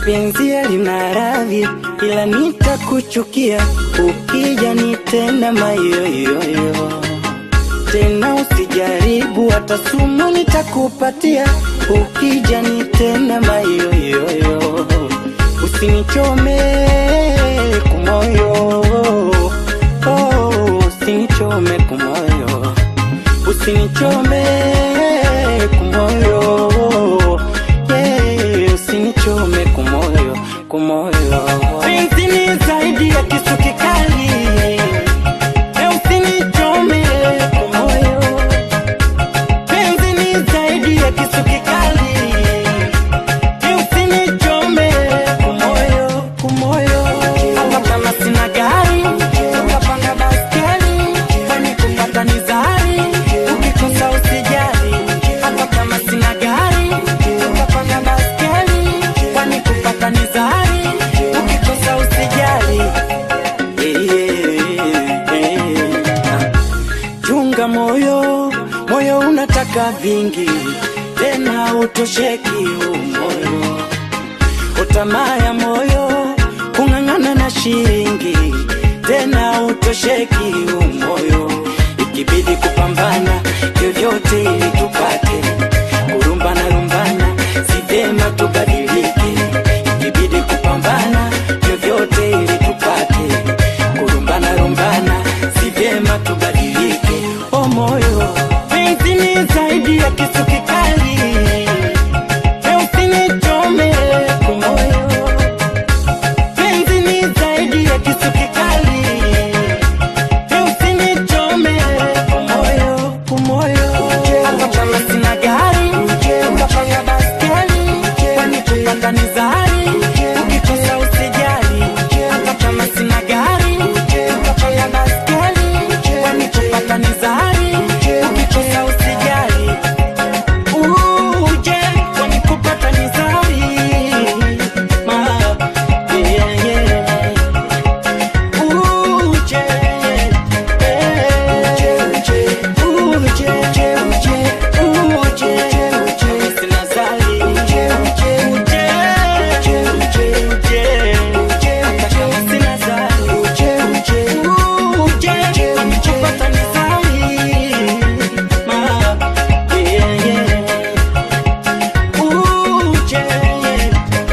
Penzi lina radhi ila nitakuchukia ukija nitenda mayoyoyo. Tena usijaribu hata sumu nitakupatia ukija nitenda mayoyoyo. Usinichome kumoyo, usinichome kumoyo, usinichome kumoyo, usinichome kumoyo, kumoyo. Penzi ni zaidi ya kisu kikali, usinichome kumoyo. Penzi ni zaidi ya kisu kikali, usinichome kumoyo, kumoyo. Hata kama sina gari, utapanda baskeli, kwani kupata ni zari, ukikosa usijali. Hata kama sina gari, utapanda baskeli, kwani kupata ni zari, ukikosa usijali. Chunga moyo, moyo unataka vingi, tena utosheki moyo. Utamaa ya moyo, kung'ang'ana na shilingi, tena utosheki moyo. Ikibidi kupambana vyovyote ili tupate